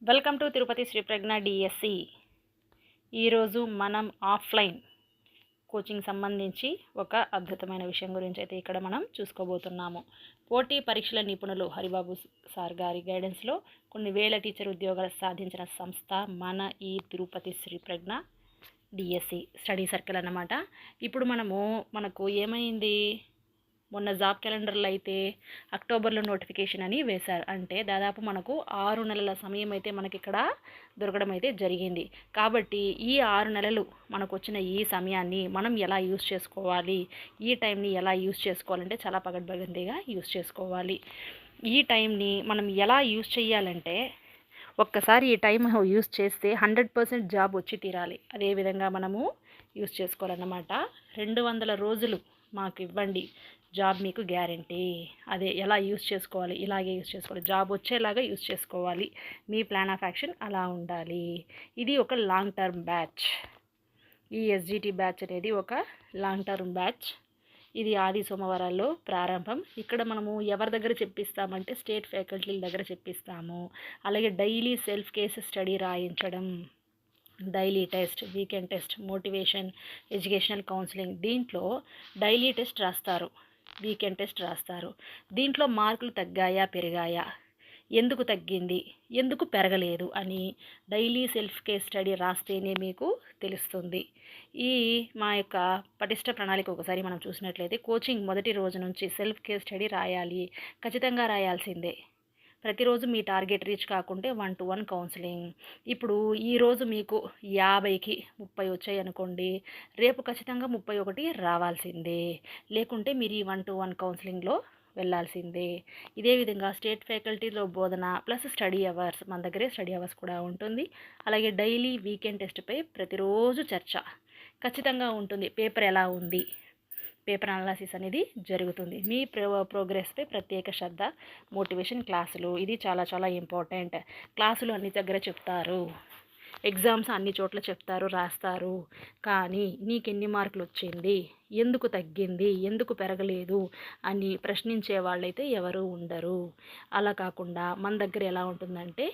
Welcome to Tirupati Sri Pragna DSC. ఈరోజు మనం offline coaching సంబంధించి ఒక అద్భుతమైన విషయం గురించి అయితే ఇక్కడ మనం చూసుకోబోతున్నాము. పోటీ పరీక్షల నిపుణులు హరిబాబు సార్ గారి గైడెన్స్లో కొన్ని వేల టీచర్ ఉద్యోగాలు సాధించిన సంస్థ మన ఈ Tirupati Sri Pragna DSC study circle అన్నమాట. ఇప్పుడు మనకు ఏమైంది, మొన్న జాబ్ క్యాలెండర్లో అయితే అక్టోబర్లో నోటిఫికేషన్ అని వేశారు. అంటే దాదాపు మనకు 6 నెలల సమయం అయితే మనకి ఇక్కడ దొరకడం అయితే జరిగింది. కాబట్టి ఈ 6 నెలలు మనకు వచ్చిన ఈ సమయాన్ని మనం ఎలా యూజ్ చేసుకోవాలి, ఈ టైంని ఎలా యూజ్ చేసుకోవాలంటే చాలా పగడ్బందీగా యూజ్ చేసుకోవాలి. ఈ టైంని మనం ఎలా యూజ్ చేయాలంటే, ఒక్కసారి ఈ టైం యూజ్ చేస్తే 100% జాబ్ వచ్చి తీరాలి. అదేవిధంగా మనము యూజ్ చేసుకోవాలన్నమాట. 200 రోజులు మాకు ఇవ్వండి, జాబ్ మీకు గ్యారంటీ. అదే ఎలా యూజ్ చేసుకోవాలి, ఇలాగే యూజ్ చేసుకోవాలి, జాబ్ వచ్చేలాగా యూజ్ చేసుకోవాలి. మీ ప్లాన్ ఆఫ్ యాక్షన్ అలా ఉండాలి. ఇది ఒక లాంగ్ టర్మ్ బ్యాచ్. ఈ ఎస్జిటి బ్యాచ్ అనేది ఒక లాంగ్ టర్మ్ బ్యాచ్. ఇది ఆది సోమవారాల్లో ప్రారంభం. ఇక్కడ మనము ఎవరి దగ్గర చెప్పిస్తామంటే స్టేట్ ఫ్యాకల్టీల దగ్గర చెప్పిస్తాము. అలాగే డైలీ సెల్ఫ్ కేస్ స్టడీ రాయించడం, daily test, weekend test, motivation, educational counselling. దీంట్లో డైలీ టెస్ట్ రాస్తారు, వీకెండ్ టెస్ట్ రాస్తారు. దీంట్లో మార్కులు తగ్గాయా పెరిగాయా, ఎందుకు తగ్గింది, ఎందుకు పెరగలేదు అని డైలీ సెల్ఫ్ కేస్ స్టడీ రాస్తేనే మీకు తెలుస్తుంది. ఈ మా యొక్క పటిష్ట ప్రణాళిక ఒకసారి మనం చూసినట్లయితే, కోచింగ్ మొదటి రోజు నుంచి సెల్ఫ్ కేస్ స్టడీ రాయాలి, ఖచ్చితంగా రాయాల్సిందే. ప్రతిరోజు మీ టార్గెట్ రీచ్ కాకుంటే 1-to-1 కౌన్సిలింగ్. ఇప్పుడు ఈరోజు మీకు 50కి 30 వచ్చాయి అనుకోండి, రేపు ఖచ్చితంగా 31 రావాల్సిందే. లేకుంటే మీరు ఈ 1-to-1 కౌన్సిలింగ్లో వెళ్ళాల్సిందే. ఇదే విధంగా స్టేట్ ఫ్యాకల్టీలో బోధన ప్లస్ స్టడీ అవర్స్, మన దగ్గరే స్టడీ అవర్స్ కూడా ఉంటుంది. అలాగే డైలీ వీకెండ్ టెస్ట్పై ప్రతిరోజు చర్చ ఖచ్చితంగా ఉంటుంది. పేపర్ ఎలా ఉంది, పేపర్ అనాలిసిస్ అనేది జరుగుతుంది. మీ ప్రోగ్రెస్పై ప్రత్యేక శ్రద్ధ, మోటివేషన్ క్లాసులు, ఇది చాలా చాలా ఇంపార్టెంట్. క్లాసులు అన్ని దగ్గర చెప్తారు, ఎగ్జామ్స్ అన్ని చోట్ల చెప్తారు, రాస్తారు. కానీ నీకెన్ని మార్కులు వచ్చింది, ఎందుకు తగ్గింది, ఎందుకు పెరగలేదు అని ప్రశ్నించే వాళ్ళైతే ఎవరు ఉండరు. అలా కాకుండా మన దగ్గర ఎలా ఉంటుందంటే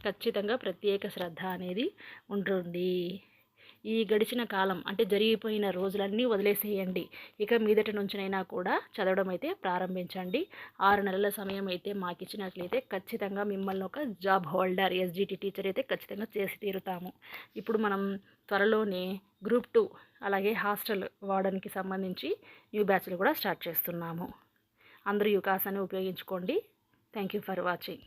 ఖచ్చితంగా ప్రత్యేక శ్రద్ధ అనేది ఉంటుంది. ఈ గడిచిన కాలం అంటే జరిగిపోయిన రోజులన్నీ వదిలేసేయండి. ఇక మీదటి నుంచినైనా కూడా చదవడం అయితే ప్రారంభించండి. 6 నెలల సమయం అయితే మాకు ఇచ్చినట్లయితే ఖచ్చితంగా మిమ్మల్ని ఒక జాబ్ హోల్డర్, ఎస్జిటి టీచర్ అయితే ఖచ్చితంగా చేసి తీరుతాము. ఇప్పుడు మనం త్వరలోనే గ్రూప్ 2 అలాగే హాస్టల్ వార్డెన్కి సంబంధించి న్యూ బ్యాచ్లు కూడా స్టార్ట్ చేస్తున్నాము. అందరూ ఈ అవకాశాన్ని ఉపయోగించుకోండి. Thank you for watching.